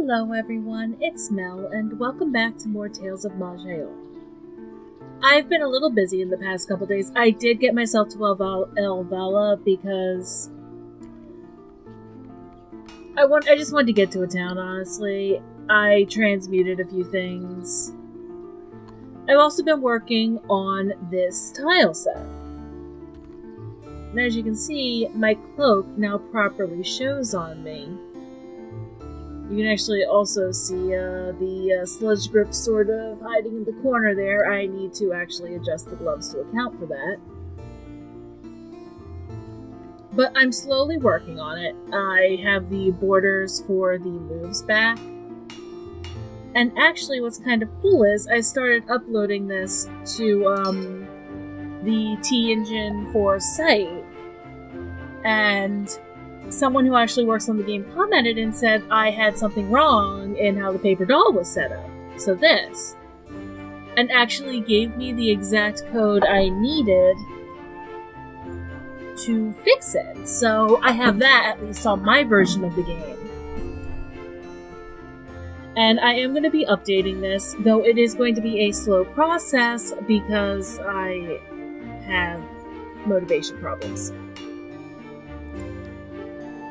Hello everyone, it's Mel, and welcome back to more Tales of Maj'Eyal. I've been a little busy in the past couple days. I did get myself to Elvala because I just wanted to get to a town, honestly. I transmuted a few things. I've also been working on this tile set. And as you can see, my cloak now properly shows on me. You can actually also see the sludge grip sort of hiding in the corner there. I need to actually adjust the gloves to account for that. But I'm slowly working on it. I have the borders for the moves back. And actually what's kind of cool is I started uploading this to the T-Engine for site. And someone who actually works on the game commented and said I had something wrong in how the paper doll was set up. So this. And actually gave me the exact code I needed to fix it. So I have that at least on my version of the game. And I am going to be updating this, though it is going to be a slow process because I have motivation problems.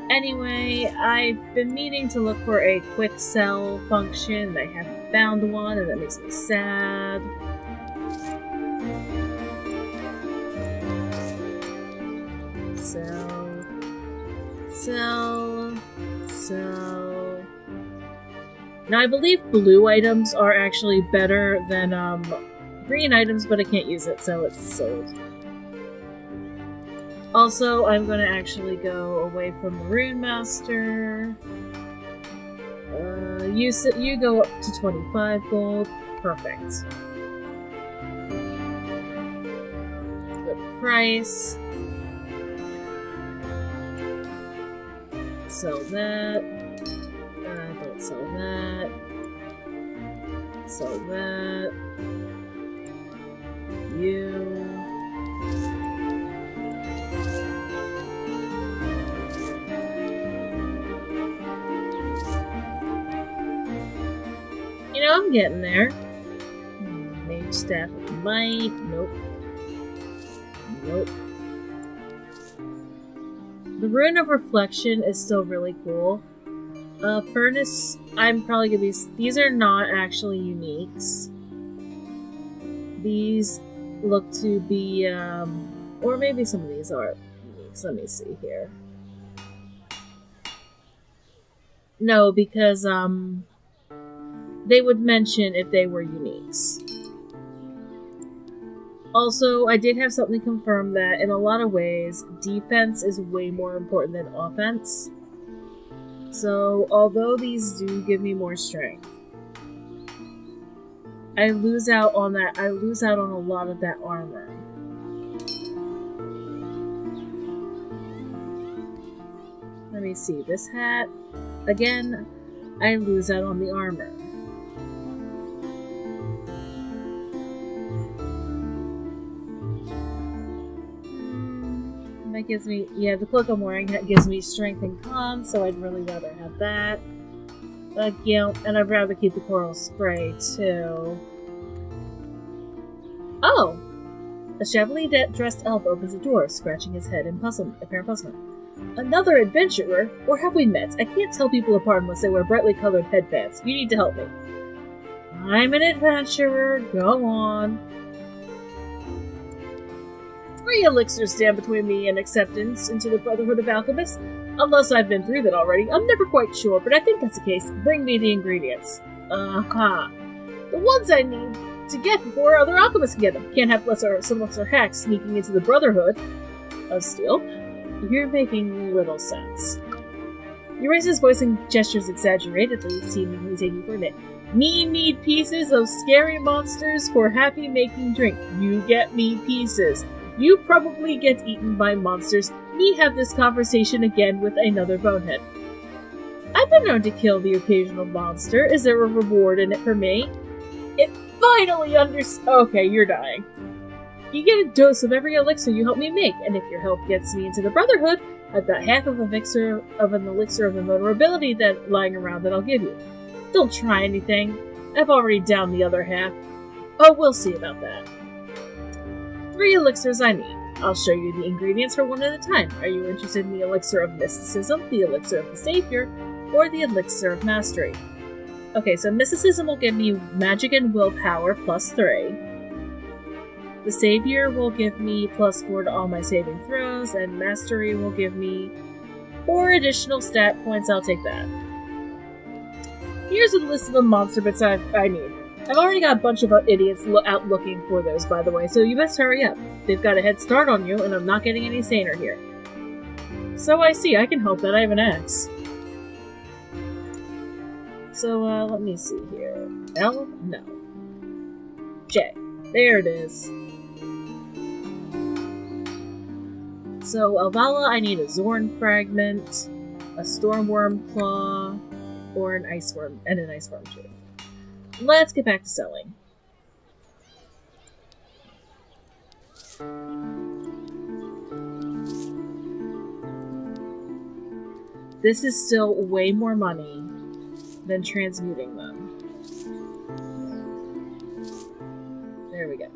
Anyway, I've been meaning to look for a quick sell function. I haven't found one, and that makes me sad. Sell. Now, I believe blue items are actually better than green items, but I can't use it, so it's sold. Also, I'm going to actually go away from Maroon Master. You go up to 25 gold. Perfect. Good price. Sell that. Don't sell that. Sell that. You. You know, I'm getting there. Mage Staff of Might. Nope. Nope. The Rune of Reflection is still really cool. Furnace, I'm probably gonna be... These are not actually uniques. These look to be, or maybe some of these are uniques. Let me see here. No, because, they would mention if they were uniques. Also, I did have something confirm that in a lot of ways, defense is way more important than offense. So, although these do give me more strength, I lose out on that. I lose out on a lot of that armor. Let me see. This hat, again, I lose out on the armor. That gives me, yeah, the cloak I'm wearing gives me strength and con, so I'd really rather have that. Yeah, and I'd rather keep the coral spray, too. Oh! A shabbily dressed elf opens a door, scratching his head in apparent puzzlement. Another adventurer? Or have we met? I can't tell people apart unless they wear brightly colored headbands. You need to help me. I'm an adventurer. Go on. 3 elixirs stand between me and acceptance into the Brotherhood of Alchemists. Unless I've been through that already. I'm never quite sure, but I think that's the case. Bring me the ingredients. The ones I need to get before other alchemists can get them. Can't have some lesser hacks sneaking into the Brotherhood of Steel. You're making little sense. He raises his voice and gestures exaggeratedly, seemingly taking for a minute. Me need pieces of scary monsters for happy making drink. You get me pieces. You probably get eaten by monsters. Me have this conversation again with another bonehead. I've been known to kill the occasional monster. Is there a reward in it for me? It finally Okay, you're dying. You get a dose of every elixir you help me make, and if your help gets me into the Brotherhood, I've got half of an elixir of invulnerability that lying around that I'll give you. Don't try anything. I've already downed the other half. Oh, we'll see about that. 3 elixirs I need. I'll show you the ingredients for one at a time. Are you interested in the elixir of mysticism, the elixir of the savior, or the elixir of mastery? Okay, so mysticism will give me magic and willpower plus 3. The savior will give me plus 4 to all my saving throws, and mastery will give me 4 additional stat points. I'll take that. Here's a list of the monster bits I need. I've already got a bunch of idiots out looking for those, by the way, so you best hurry up. They've got a head start on you, and I'm not getting any saner here. So I see, I can help that. I have an axe. So, let me see here. L? No. J. There it is. So, Elvala, I need a Zorn fragment, a Stormworm claw, or an Iceworm, and an Iceworm too. Let's get back to selling. This is still way more money than transmuting them. There we go.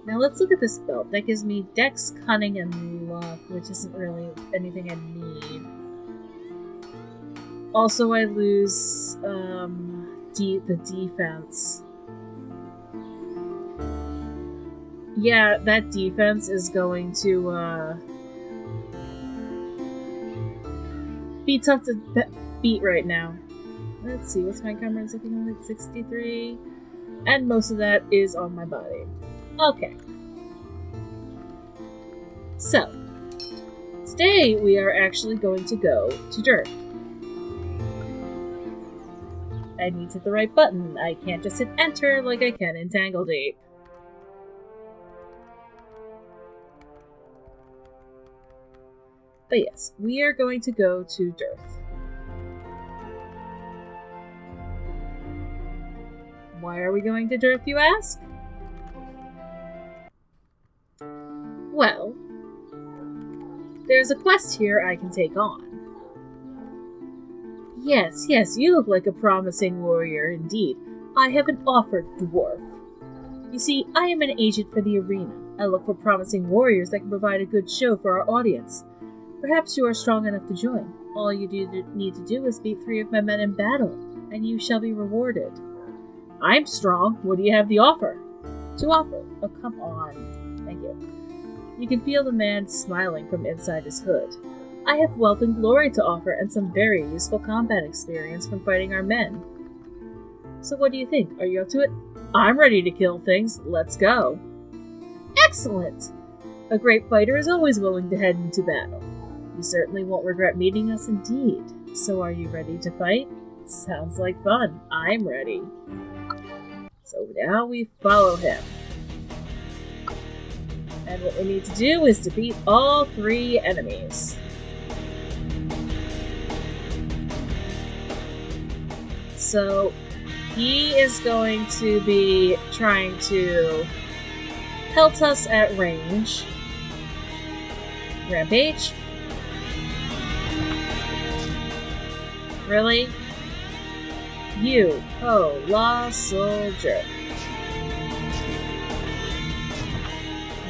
Now let's look at this belt. That gives me Dex, Cunning, and Luck, which isn't really anything I need. Also, I lose the defense. Yeah, that defense is going to be tough to beat right now. Let's see, what's my encumbrance looking like? 63. And most of that is on my body. Okay. So, today we are actually going to go to Dirt. I need to hit the right button. I can't just hit enter like I can in Tangled Ape. But yes, we are going to go to Dearth. Why are we going to Dearth, you ask? Well, there's a quest here I can take on. Yes, you look like a promising warrior indeed. I have an offer, dwarf. You see, I am an agent for the arena. I look for promising warriors that can provide a good show for our audience. Perhaps you are strong enough to join. All you need to do is beat 3 of my men in battle, and you shall be rewarded. I'm strong. What do you have to offer? Oh, come on. Thank you. You can feel the man smiling from inside his hood. I have wealth and glory to offer and some very useful combat experience from fighting our men. So what do you think? Are you up to it? I'm ready to kill things. Let's go. Excellent! A great fighter is always willing to head into battle. You certainly won't regret meeting us indeed. So are you ready to fight? Sounds like fun. I'm ready. So now we follow him. And what we need to do is defeat all 3 enemies. So, he is going to be trying to pelt us at range. Rampage? Really? You, la soldier.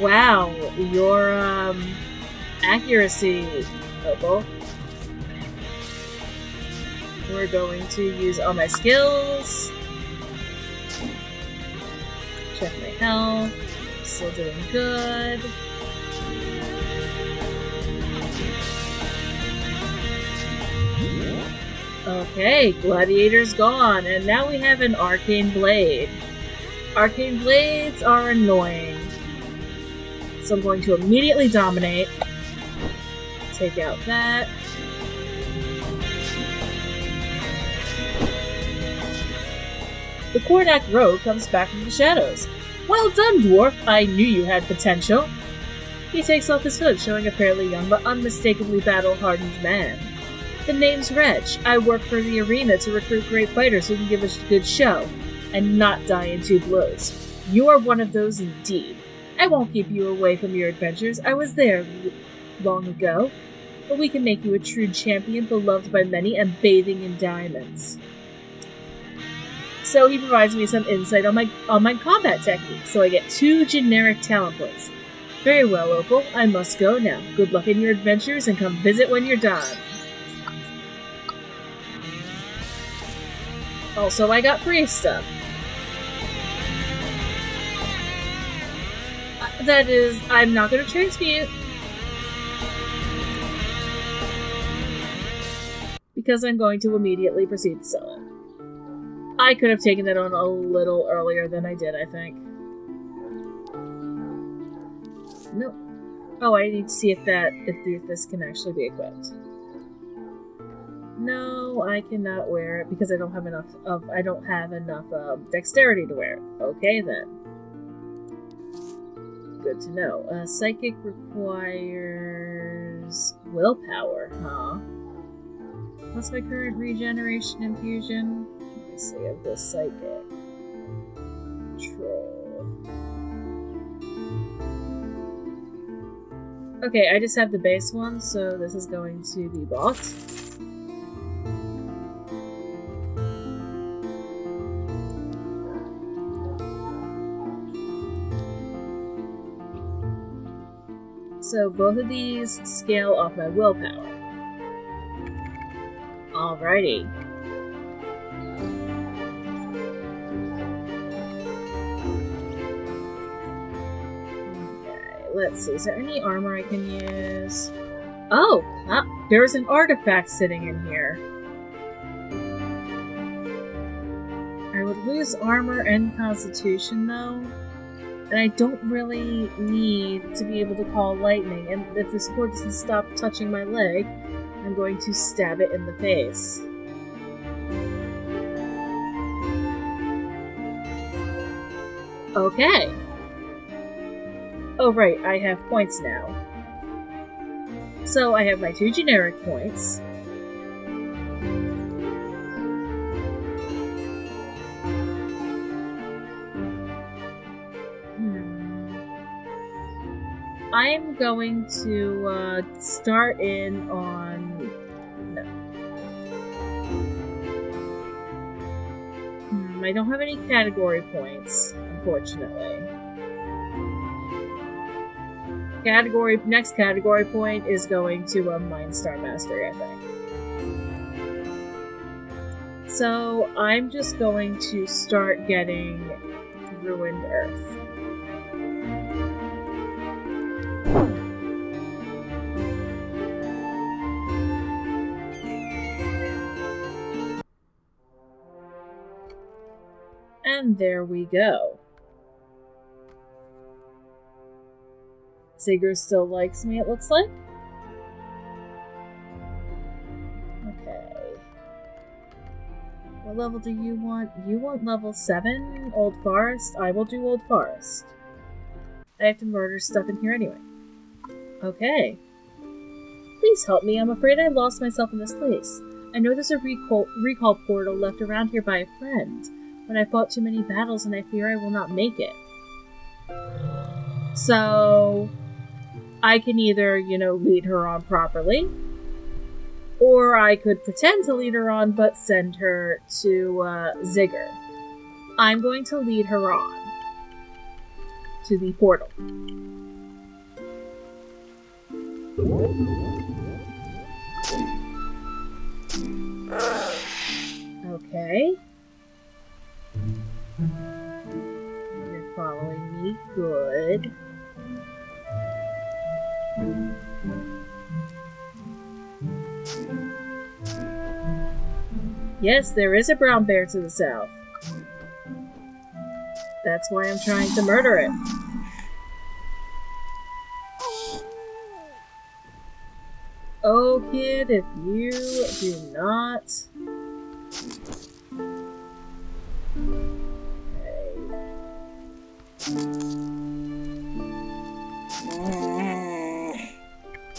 Wow, your, accuracy, Opal. We're going to use all my skills. Check my health. Still doing good. Okay, Gladiator's gone, and now we have an Arcane Blade. Arcane Blades are annoying. So I'm going to immediately dominate. Take out that. The Kornak Rogue comes back from the shadows. Well done, dwarf! I knew you had potential. He takes off his hood, showing a fairly young but unmistakably battle-hardened man. The name's Reg. I work for the arena to recruit great fighters who can give us a good show, and not die in 2 blows. You are one of those indeed. I won't keep you away from your adventures. I was there long ago. But we can make you a true champion, beloved by many, and bathing in diamonds. So he provides me some insight on my combat technique, so I get 2 generic talent points. Very well, Opal. I must go now. Good luck in your adventures and come visit when you're done. Also, I got free stuff. That is, I'm not going to transmute. Because I'm going to immediately proceed to sell it. I could have taken that on a little earlier than I did, I think. Nope. Oh, I need to see if this can actually be equipped. No, I cannot wear it because I don't have enough dexterity to wear it. Okay then. Good to know. Psychic requires willpower, huh? What's my current regeneration infusion? Let me see of this psychic. Control. Okay, I just have the base one, so this is going to be bought. So both of these scale off my willpower. Alrighty. Okay, let's see. Is there any armor I can use? Oh! There's an artifact sitting in here. I would lose armor and constitution, though. And I don't really need to be able to call lightning. And if this sword doesn't stop touching my leg, I'm going to stab it in the face. Okay. Oh right, I have points now. So I have my 2 generic points. I'm going to start in on... No. I don't have any category points, unfortunately. Next category point is going to a Mind Star Mastery, I think. So I'm just going to start getting Ruined Earth. And there we go. Sigurd still likes me, it looks like. Okay. What level do you want? You want level 7? Old Forest? I will do Old Forest. I have to murder stuff in here anyway. Okay. Please help me. I'm afraid I lost myself in this place. I know there's a recall portal left around here by a friend. But I fought too many battles and I fear I will not make it. So, I can either, lead her on properly, or I could pretend to lead her on but send her to Zigger. I'm going to lead her on to the portal. Okay. You're following me. Good. Yes, there is a brown bear to the south. That's why I'm trying to murder it. Oh, kid, if you do not...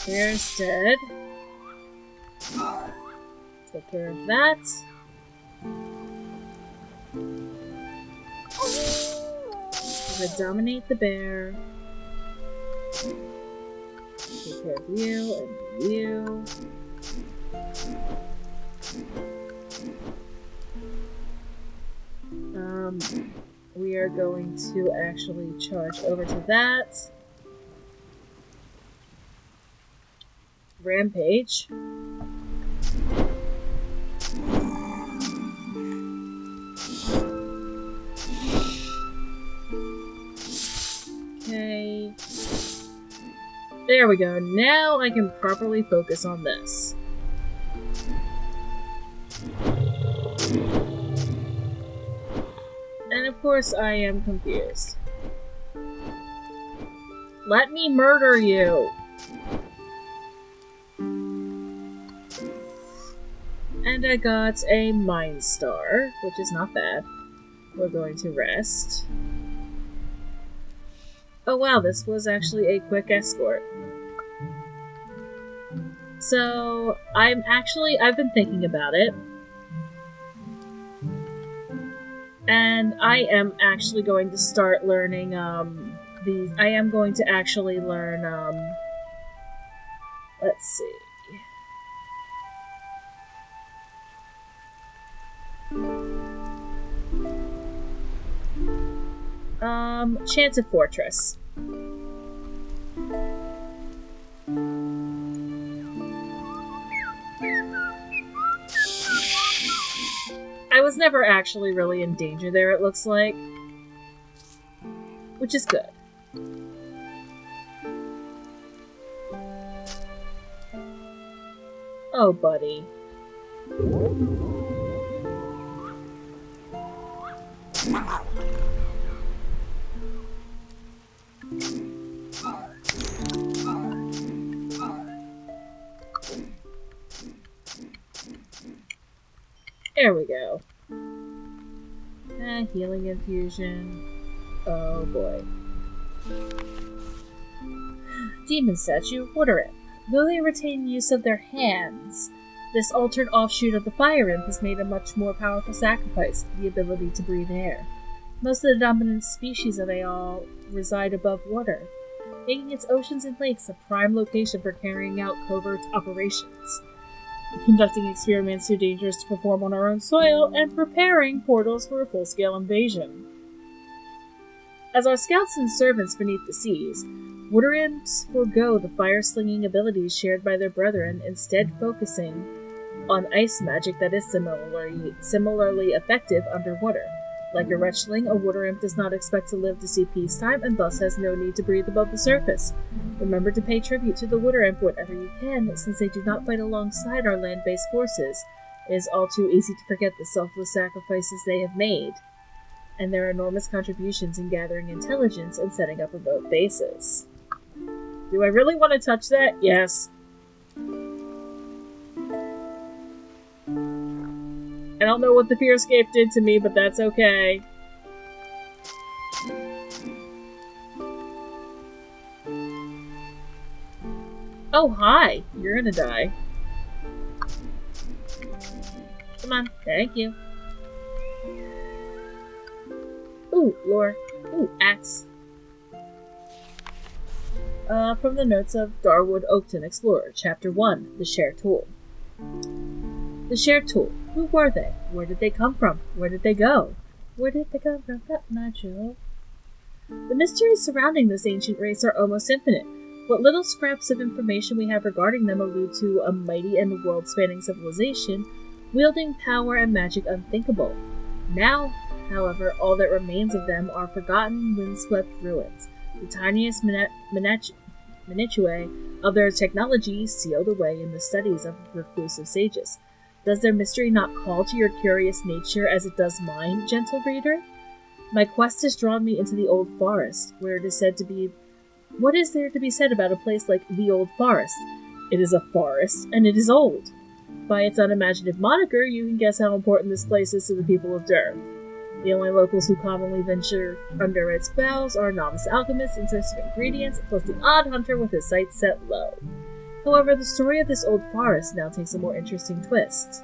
Bear's dead. Take care of that. I'm gonna dominate the bear. Take care of you and you. We are going to actually charge over to that. Rampage. Okay. There we go. Now I can properly focus on this. And of course I am confused. Let me murder you! And I got a Mind Star, which is not bad. We're going to rest. Oh wow, this was actually a quick escort. So, I've been thinking about it. And I am actually going to start learning, I am going to actually learn, let's see. Enchanted Fortress. I was never actually really in danger there, it looks like. Which is good. Oh, buddy. There we go. Healing infusion. Oh boy. Demon statue, water imp. Though they retain use of their hands, this altered offshoot of the fire imp has made a much more powerful sacrifice, the ability to breathe air. Most of the dominant species of Maj'Eyal reside above water, making its oceans and lakes a prime location for carrying out covert operations, conducting experiments too dangerous to perform on our own soil, and preparing portals for a full-scale invasion. As our scouts and servants beneath the seas, water imps forego the fire-slinging abilities shared by their brethren, instead focusing on ice magic that is similarly effective underwater. Like a wretchling, a water imp does not expect to live to see peacetime, and thus has no need to breathe above the surface. Remember to pay tribute to the water imp whenever you can, since they do not fight alongside our land-based forces. It is all too easy to forget the selfless sacrifices they have made, and their enormous contributions in gathering intelligence and setting up remote bases. Do I really want to touch that? Yes. I don't know what the Fear Escape did to me, but that's okay. Oh, hi! You're gonna die. Come on, thank you. Ooh, lore. Ooh, axe. From the notes of Darwood Oakton Explorer, Chapter 1, The Shared Tool. The Shared Tool. Who were they? Where did they come from? Where did they go? Where did they come from? Maj'Eyal. The mysteries surrounding this ancient race are almost infinite. What little scraps of information we have regarding them allude to a mighty and world-spanning civilization, wielding power and magic unthinkable. Now, however, all that remains of them are forgotten, windswept ruins. The tiniest minutiae of their technology sealed away in the studies of reclusive sages. Does their mystery not call to your curious nature as it does mine, gentle reader? My quest has drawn me into the Old Forest, where it is said to be... What is there to be said about a place like the Old Forest? It is a forest, and it is old. By its unimaginative moniker, you can guess how important this place is to the people of Durham. The only locals who commonly venture under its boughs are novice alchemists in search of ingredients, plus the odd hunter with his sights set low. However, the story of this old forest now takes a more interesting twist.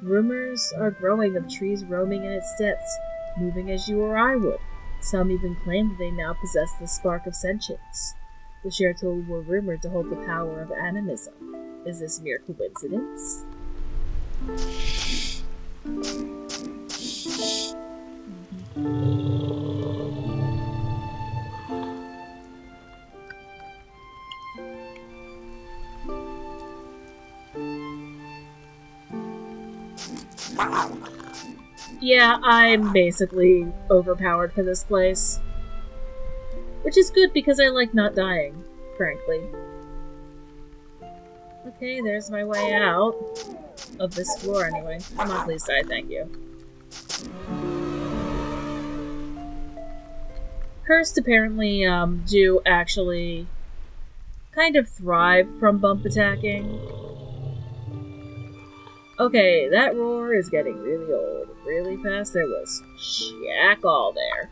Rumors are growing of trees roaming in its depths, moving as you or I would. Some even claim that they now possess the spark of sentience. The Shared Tool were rumored to hold the power of animism. Is this mere coincidence? Yeah, I'm basically overpowered for this place. Which is good because I like not dying, frankly. Okay, there's my way out. Of this floor, anyway. Come on, please die, thank you. Cursed apparently, do actually kind of thrive from bump attacking. Okay, that roar is getting really old. Really fast. There was jack all there.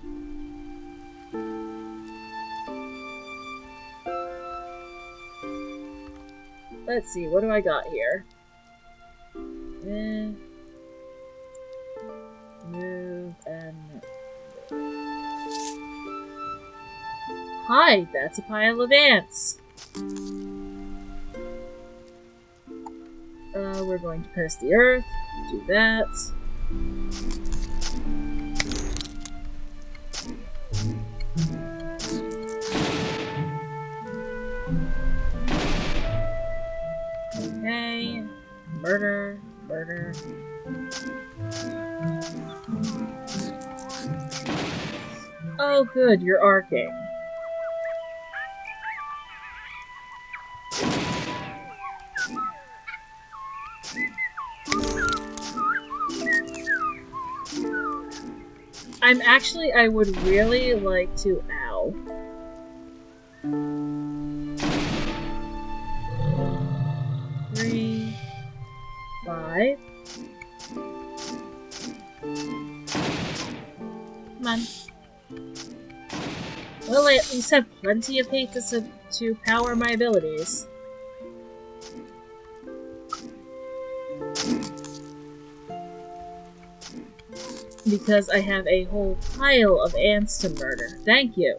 Let's see, what do I got here? Move and... Hi, that's a pile of ants! We're going to curse the earth. Do that. Okay. Murder. Murder. Oh good, you're arcing. I would really like to, ow. 3, 5. Come on. Well, I at least have plenty of hate to power my abilities. Because I have a whole pile of ants to murder. Thank you.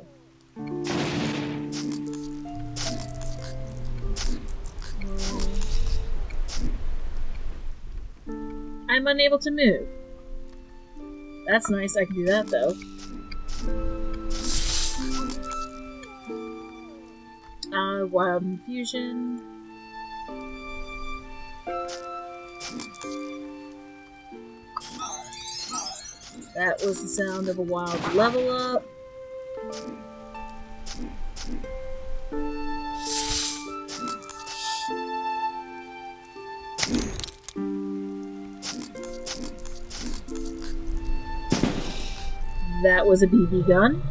I'm unable to move. That's nice, I can do that though. Wild infusion. That was the sound of a wild level up. That was a BB gun.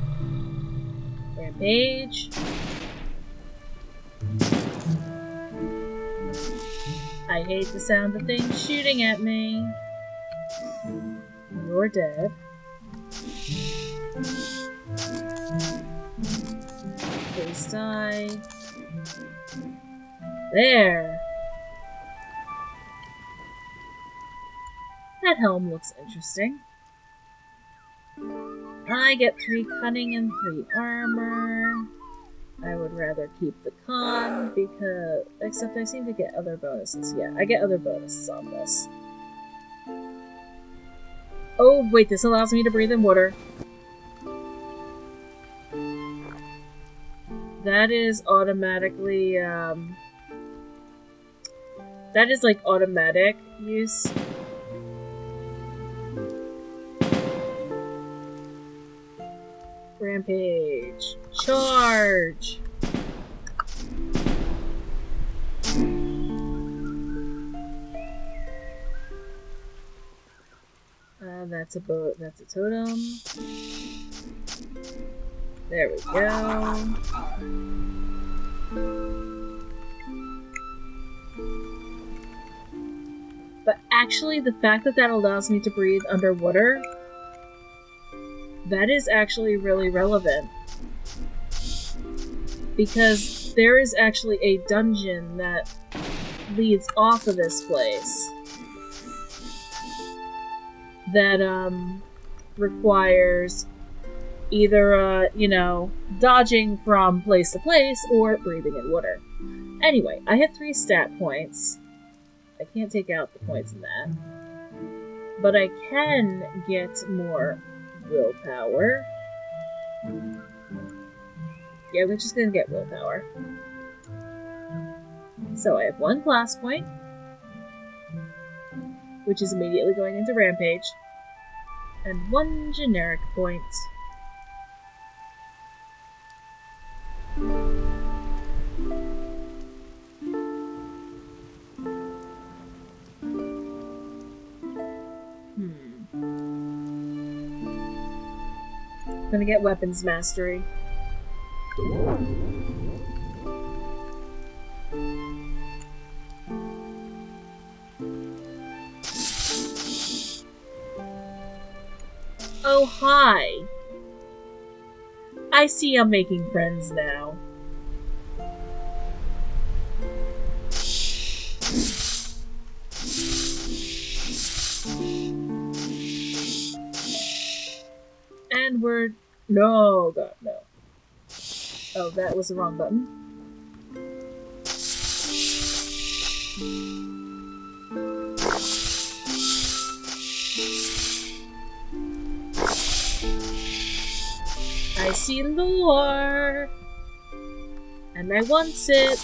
Rampage. I hate the sound of things shooting at me. You're dead. Please die. There! That helm looks interesting. I get 3 cunning and 3 armor. I would rather keep the con because... except I seem to get other bonuses. Yeah, I get other bonuses on this. Oh, wait, this allows me to breathe in water. That is automatically, that is, like, automatic use. Rampage. Charge! That's a totem. There we go. But actually, the fact that that allows me to breathe underwater, that is actually really relevant. Because there is actually a dungeon that leads off of this place that, requires either, you know, dodging from place to place or breathing in water. Anyway, I have 3 stat points. I can't take out the points in that. But I can get more willpower. Yeah, we're just gonna get willpower. So I have 1 class point, which is immediately going into Rampage. And 1 generic point. Gonna get weapons mastery. Oh, hi. I see I'm making friends now. And we're... No, God, no. Oh, that was the wrong button. I see lore, and I want it,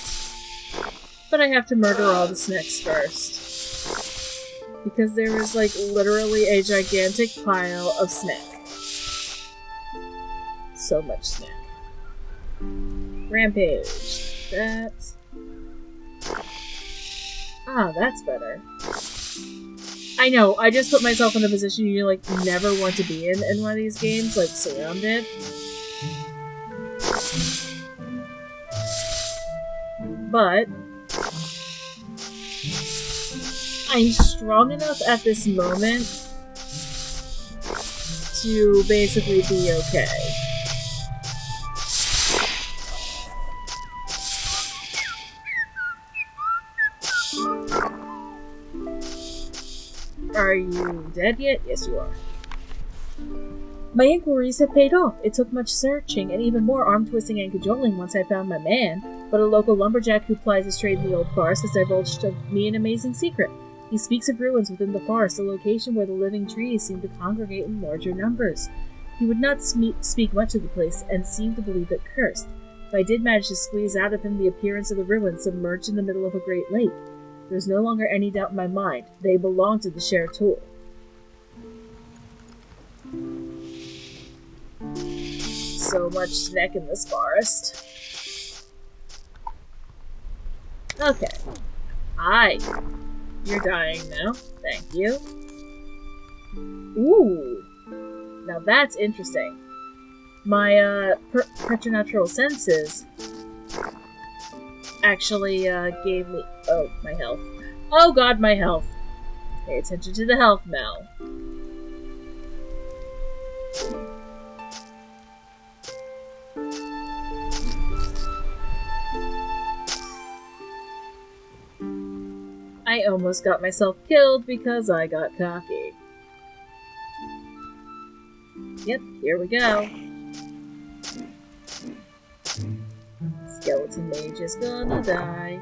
but I have to murder all the snakes first. Because there is, like, literally a gigantic pile of snack. So much snack. Rampage. That's... Ah, that's better. I know, I just put myself in a position you, like, never want to be in one of these games, like, surrounded. But I'm strong enough at this moment to basically be okay. Are you dead yet? Yes, you are. My inquiries have paid off. It took much searching and even more arm-twisting and cajoling once I found my man, but a local lumberjack who plies his trade in the old forest has divulged to me an amazing secret. He speaks of ruins within the forest, a location where the living trees seem to congregate in larger numbers. He would not speak much of the place and seemed to believe it cursed, but I did manage to squeeze out of him the appearance of the ruins submerged in the middle of a great lake. There's no longer any doubt in my mind. They belong to the Sheratul. So much snack in this forest. Okay. Hi. You're dying now. Thank you. Ooh. Now that's interesting. My, preternatural senses actually, gave me... Oh, my health. Oh god, my health. Pay attention to the health now. I almost got myself killed because I got cocky. Yep, here we go. Skeleton mage is gonna die.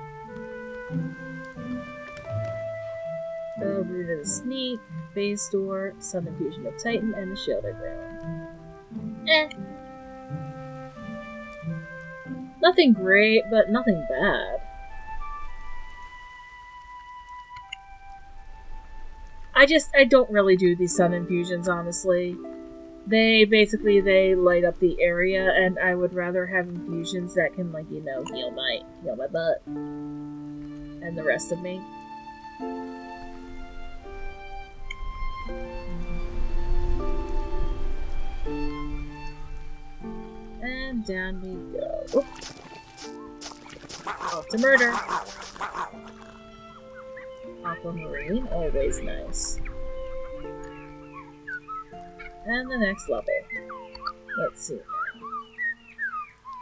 The root of the sneak, phase door, sun infusion of Titan, and the shielded rune. Eh. Nothing great, but nothing bad. I don't really do these sun infusions, honestly. They light up the area, and I would rather have infusions that can, like, you know, heal my butt. And the rest of me. And down we go. Oop. Off to murder. Aquamarine, always nice. And the next level. Let's see.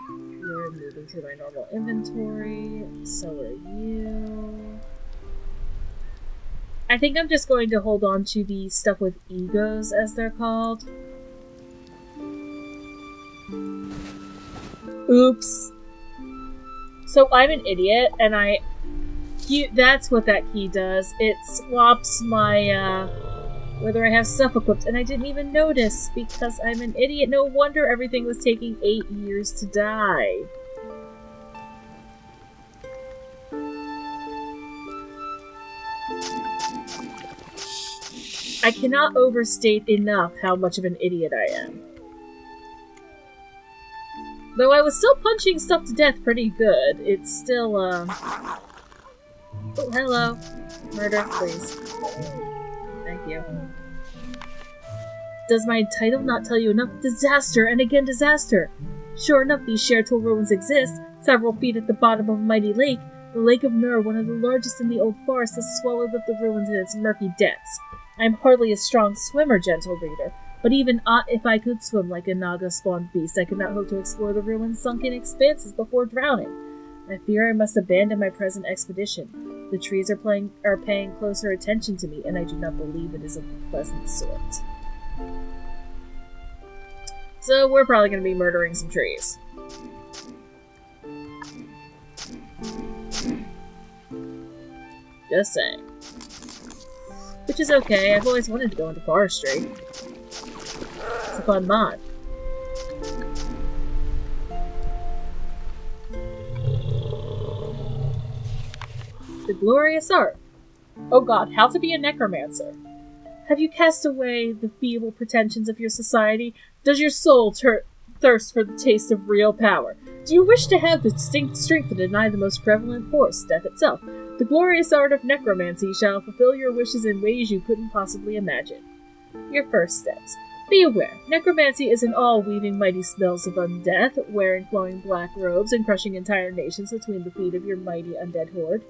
You're moving to my normal inventory. So are you. I think I'm just going to hold on to the stuff with egos, as they're called. Oops. So I'm an idiot, and that's what that key does. It swaps my, whether I have stuff equipped, and I didn't even notice because I'm an idiot. No wonder everything was taking 8 years to die. I cannot overstate enough how much of an idiot I am. Though I was still punching stuff to death pretty good, it's still, Oh, hello. Murder, please. Thank you. Does my title not tell you enough? Disaster, and again disaster! Sure enough, these Shertul ruins exist, several feet at the bottom of a mighty lake. The Lake of Nur, one of the largest in the Old Forest, has swallowed up the ruins in its murky depths. I am hardly a strong swimmer, gentle reader, but even if I could swim like a Naga-spawned beast, I could not hope to explore the ruins' sunken expanses before drowning. I fear I must abandon my present expedition. The trees are paying closer attention to me, and I do not believe it is of the pleasant sort. So we're probably going to be murdering some trees. Just saying. Which is okay, I've always wanted to go into forestry. It's a fun mod. The glorious art. Oh god, how to be a necromancer. Have you cast away the feeble pretensions of your society? Does your soul thirst for the taste of real power? Do you wish to have the distinct strength to deny the most prevalent force, death itself? The glorious art of necromancy shall fulfill your wishes in ways you couldn't possibly imagine. Your first steps. Be aware, necromancy isn't all weaving mighty spells of undeath, wearing flowing black robes, and crushing entire nations between the feet of your mighty undead horde.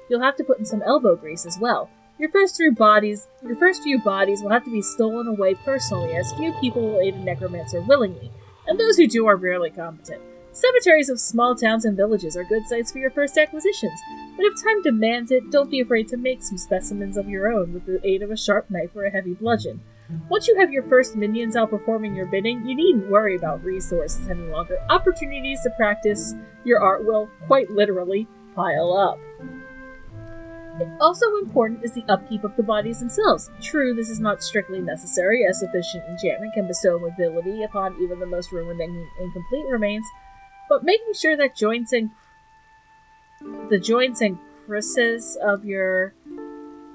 You'll have to put in some elbow grease as well. Your first few bodies will have to be stolen away personally, as few people will aid a necromancer willingly, and those who do are rarely competent. Cemeteries of small towns and villages are good sites for your first acquisitions, but if time demands it, don't be afraid to make some specimens of your own with the aid of a sharp knife or a heavy bludgeon. Once you have your first minions outperforming your bidding, you needn't worry about resources any longer. Opportunities to practice your art will, quite literally, pile up. Also important is the upkeep of the bodies themselves. True, this is not strictly necessary, as sufficient enchantment can bestow mobility upon even the most ruined and incomplete remains, but making sure that the joints and creases of your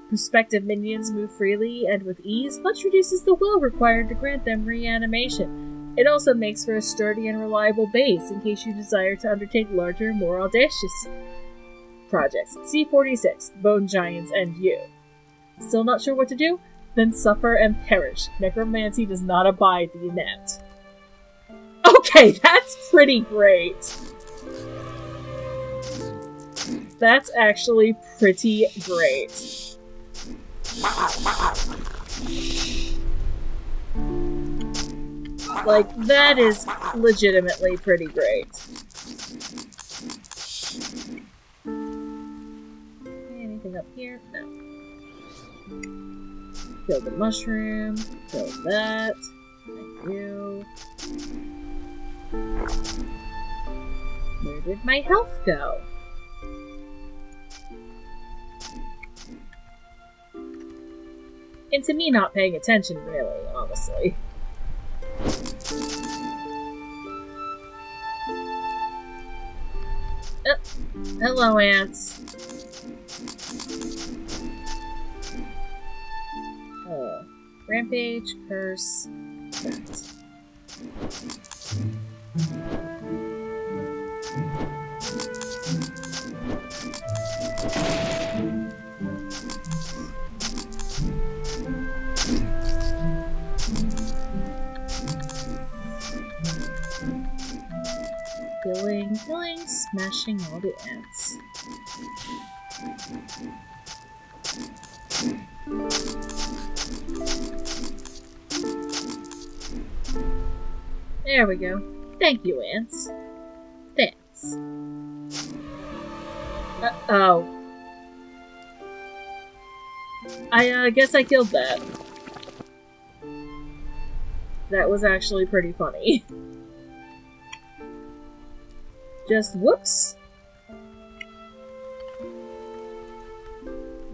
prospective minions move freely and with ease much reduces the will required to grant them reanimation. It also makes for a sturdy and reliable base in case you desire to undertake larger, more audacious projects. C46, Bone Giants, and you. Still not sure what to do? Then suffer and perish. Necromancy does not abide the inept. Okay, that's pretty great. That's actually pretty great. Like, that is legitimately pretty great. Anything up here? No. Kill the mushroom. Kill that. Thank you. Where did my health go? Into me not paying attention, really, honestly. Oh, hello, ants. Rampage, curse, that. Killing, smashing all the ants. There we go. Thank you, ants. Thanks. Uh-oh. I guess I killed that. That was actually pretty funny. Just whoops.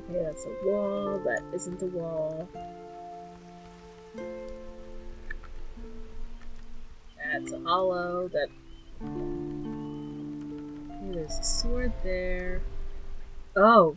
Okay, that's a wall. That isn't a wall. That's a hollow. That. Okay, there's a sword there. Oh.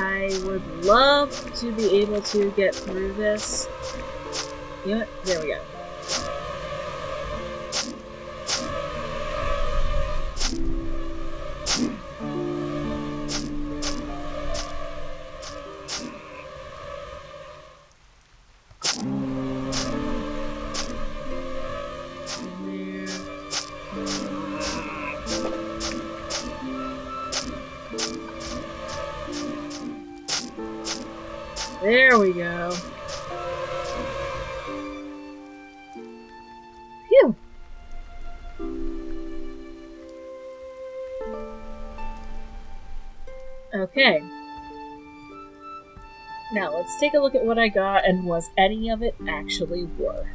I would love to be able to get through this. You know what? There we go. There we go. Phew. Okay. Now let's take a look at what I got and was any of it actually worth.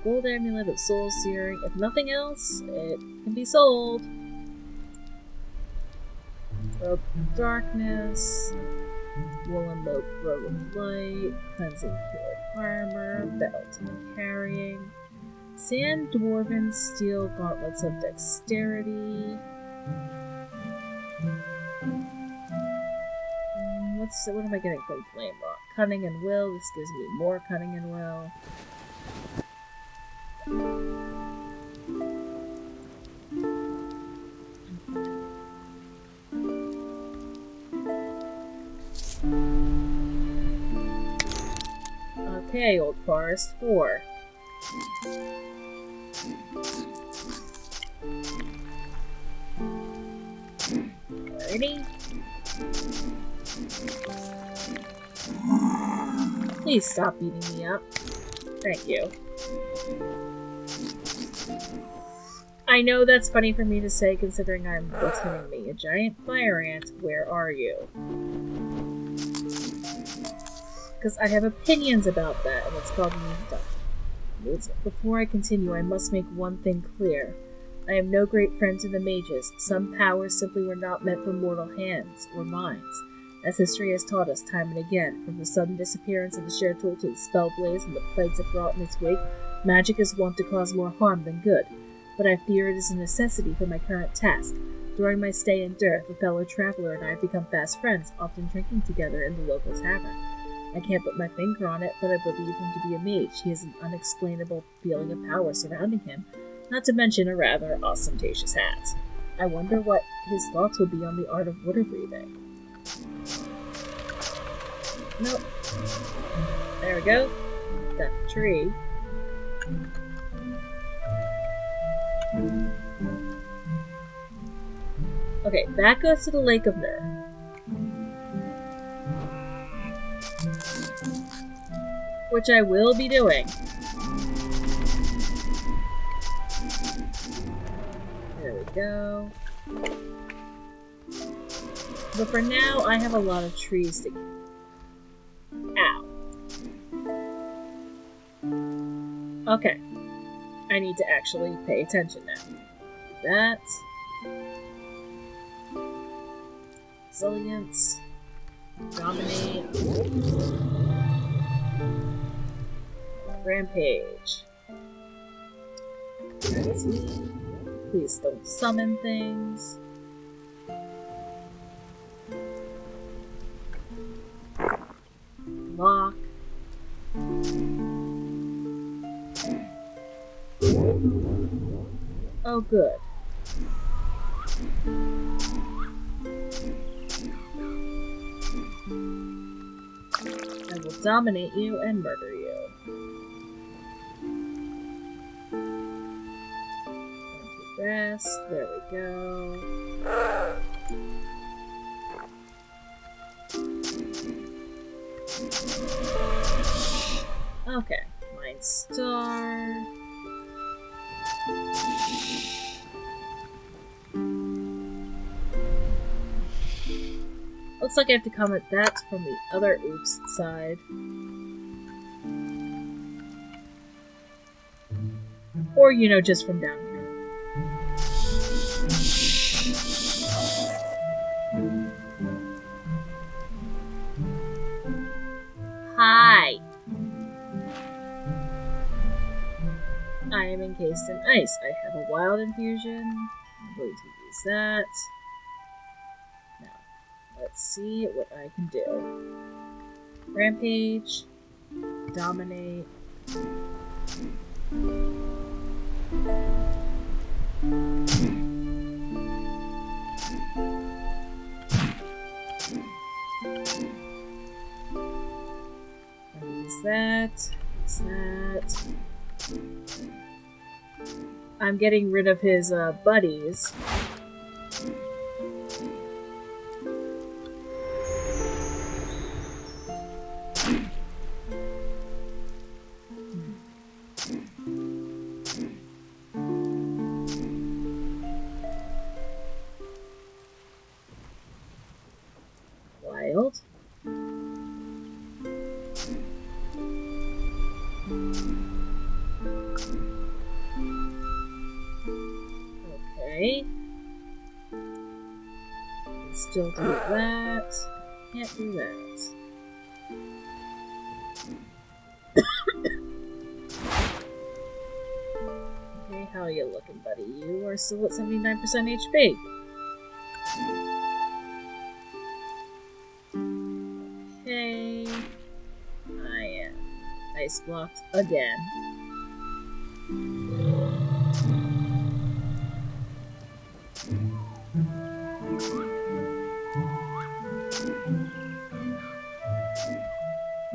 Gold amulet of soul searing. If nothing else, it can be sold. Robe of darkness, woolen robe of light, cleansing cured armor, belt and carrying, sand dwarven steel gauntlets of dexterity. What am I getting from flame rock? Cunning and will. This gives me more cunning and will. Okay, Old Forest 4. Alrighty. Please stop beating me up. Thank you. I know that's funny for me to say considering I'm what's hitting me. A giant fire ant, where are you? Because I have opinions about that, and it's causing me to die. Before I continue, I must make one thing clear. I am no great friend to the mages. Some powers simply were not meant for mortal hands or minds. As history has taught us time and again, from the sudden disappearance of the shared tool to the spell blaze and the plagues it brought in its wake, magic is wont to cause more harm than good. But I fear it is a necessity for my current task. During my stay in Dirth, a fellow traveler and I have become fast friends, often drinking together in the local tavern. I can't put my finger on it, but I believe him to be a mage. He has an unexplainable feeling of power surrounding him, not to mention a rather ostentatious hat. I wonder what his thoughts will be on the art of water breathing. Nope. There we go. Got the tree. Okay, that goes to the Lake of Nur. Which I will be doing. There we go. But for now, I have a lot of trees to... Ow. Okay. I need to actually pay attention now. That. Resilience. Dominate. Rampage. Please don't summon things. Lock. Oh, good. I will dominate you and murder you. Rest. There we go. Okay. Mind Star. Looks like I have to come at that from the other oops side. Or, you know, just from down here. Hi. I am encased in ice. I have a wild infusion. I'm going to use that. Now, let's see what I can do. Rampage. Dominate. Use that. Use that. I'm getting rid of his buddies. Wild. Okay. Can still do that. Can't do that. Okay, how are you looking, buddy? You are still at 79% HP. Okay. I am ice blocked again.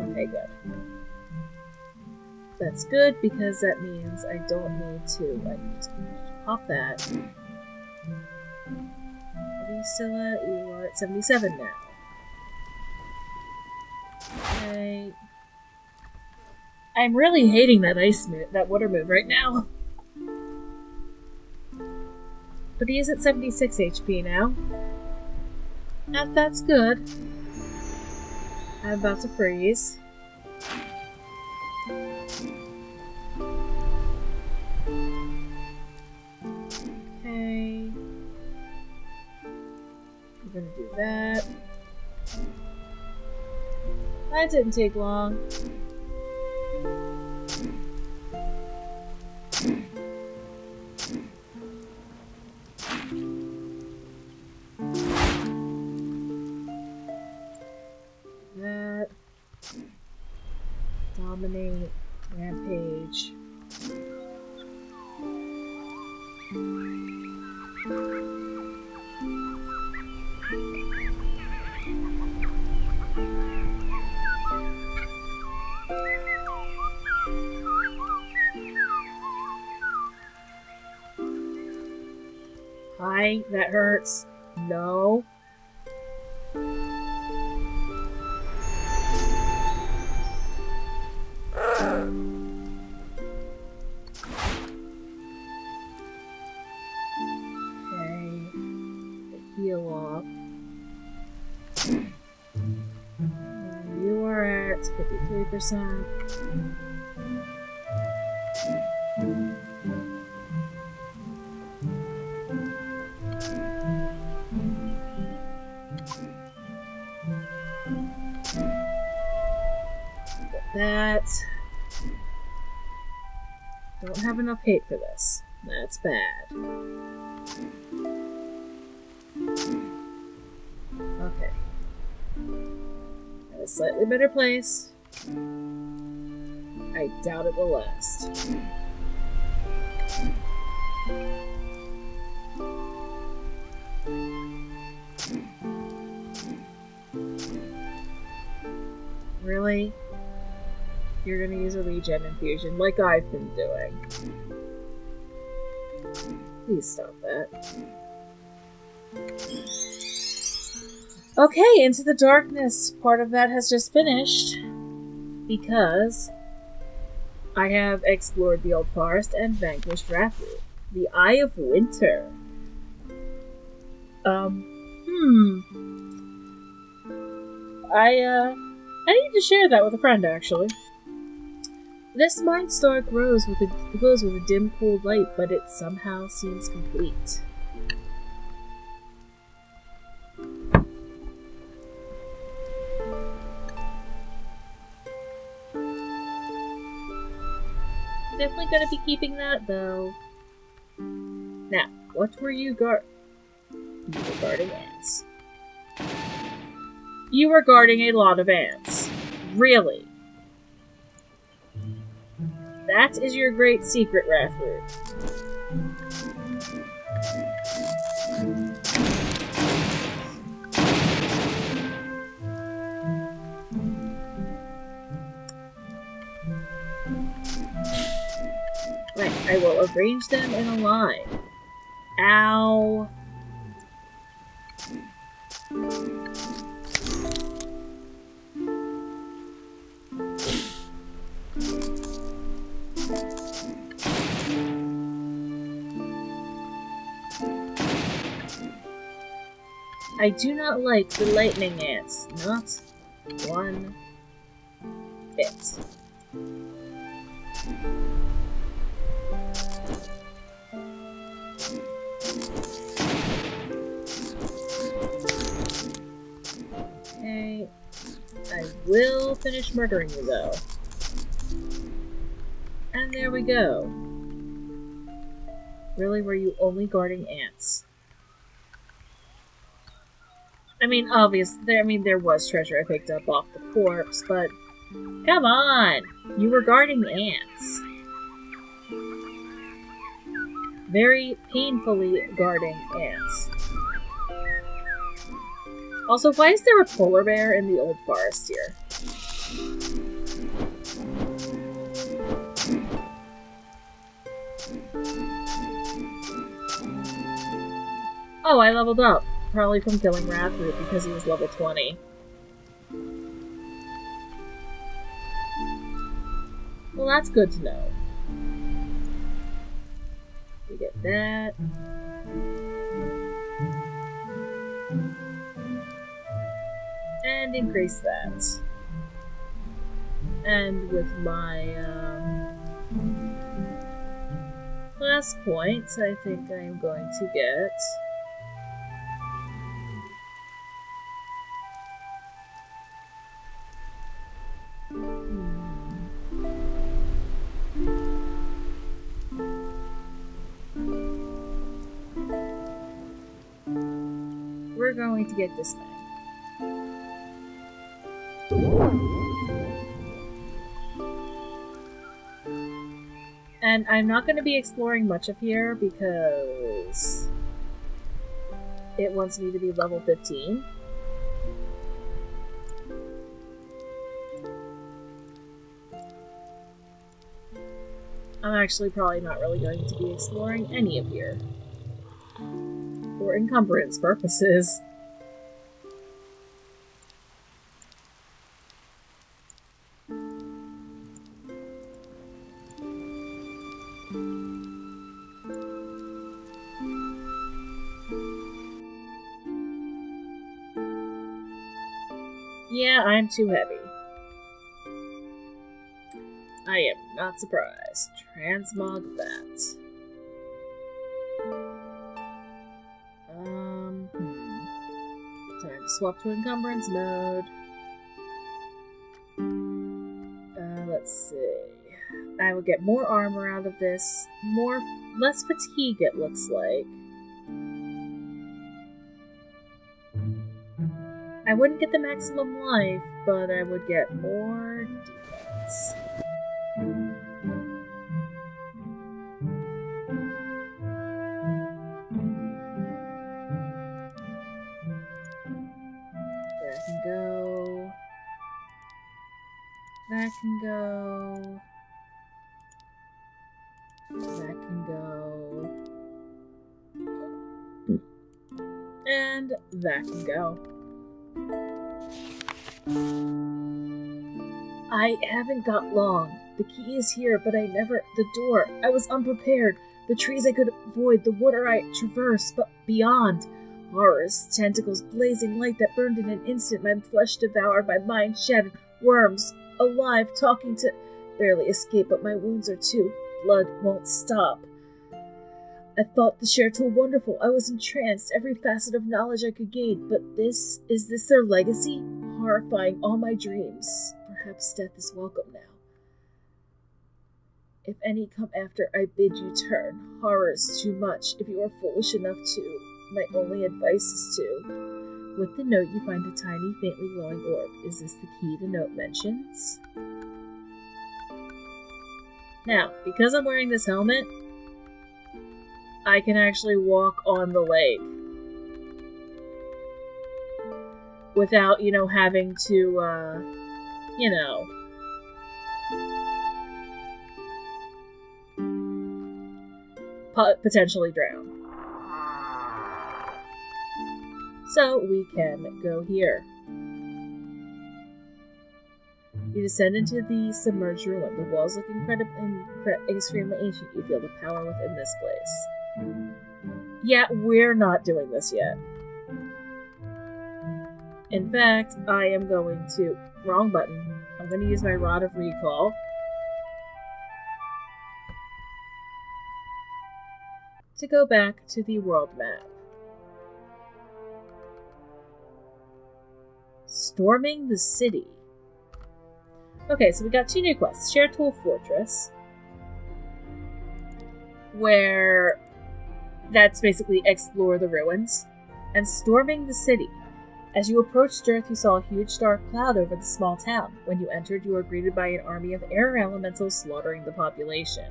Okay, good. That's good because that means I don't need to. I can just pop that. What are you still at? You are at 77 now. Okay. I'm really hating that that water move right now. But he is at 76 HP now. And that's good. I'm about to freeze. Okay. I'm gonna do that. That didn't take long. That. Dominate. Rampage. Hi, that hurts. No. Heal off. You are at 53%. Get that. Don't have enough hate for this. That's bad. Okay. At a slightly better place. I doubt it will last. Really? You're gonna use a regen infusion like I've been doing. Please stop that. Okay, Into the Darkness. Part of that has just finished because I have explored the Old Forest and vanquished Rafu. The Eye of Winter. I need to share that with a friend, actually. This Mind Star glows with a dim, cold light, but it somehow seems complete. Definitely gonna be keeping that, though. Now, what were you You were guarding ants. You were guarding a lot of ants. Really? That is your great secret, Rathroot. Right, I will arrange them in a line. Ow. I do not like the lightning ants. Not one bit. Okay. I will finish murdering you, though. And there we go. Really, were you only guarding ants? I mean, obviously, there was treasure I picked up off the corpse, but come on! You were guarding ants. Very painfully guarding ants. Also, why is there a polar bear in the old forest here? Oh, I leveled up. Probably from killing Rathroot because he was level 20. Well, that's good to know. We get that. And increase that. And with my last points, I think I'm going to get we're going to get this thing. And I'm not going to be exploring much of here because it wants me to be level 15. I'm actually probably not really going to be exploring any of here. For encumbrance purposes. Yeah, I'm too heavy. I am not surprised. Transmog that. Time to swap to encumbrance mode. Let's see. I will get more armor out of this. Less fatigue, it looks like. I wouldn't get the maximum life, but I would get more defense. That can go. That can go. That can go. And that can go. I haven't got long. The key is here, but the door. I was unprepared. The trees I could avoid, the water I traversed, but beyond. Horrors, tentacles, blazing light that burned in an instant, my flesh devoured, my mind shattered, worms, alive, talking to... Barely escape, but my wounds are too. Blood won't stop. I thought the share tool wonderful. I was entranced, every facet of knowledge I could gain. But is this their legacy? Horrifying all my dreams. Perhaps death is welcome now. If any come after, I bid you turn. Horror is too much. If you are foolish enough to, my only advice is to. With the note, you find a tiny, faintly glowing orb. Is this the key the note mentions? Now, because I'm wearing this helmet, I can actually walk on the lake. Without, having to, potentially drown. So we can go here. You descend into the submerged ruin. The walls look extremely ancient. You feel the power within this place. Yeah, we're not doing this yet. In fact, I am going to... Wrong button. I'm going to use my Rod of Recall. To go back to the world map. Storming the city. Okay, so we got 2 new quests. Share Tool Fortress, where that's basically explore the ruins, and Storming the City. As you approached Earth, you saw a huge dark cloud over the small town. When you entered, you were greeted by an army of air elementals slaughtering the population.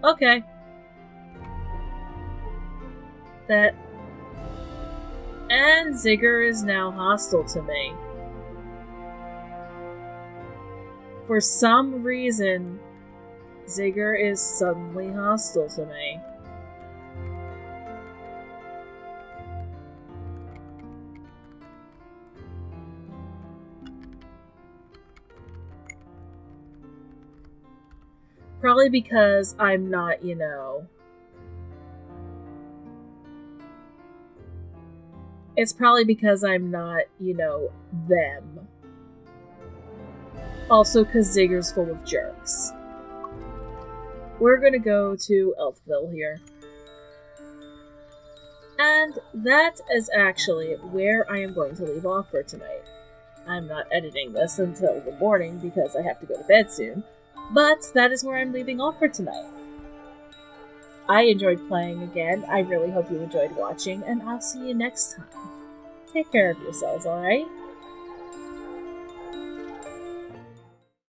Okay. That... And Ziggur is now hostile to me. For some reason, Ziggur is suddenly hostile to me. Probably because I'm not, It's probably because I'm not, them. Also, because Ziggur's full of jerks. We're gonna go to Elfville here. And that is actually where I am going to leave off for tonight. I'm not editing this until the morning because I have to go to bed soon. But that is where I'm leaving off for tonight. I enjoyed playing again. I really hope you enjoyed watching, and I'll see you next time. Take care of yourselves, alright?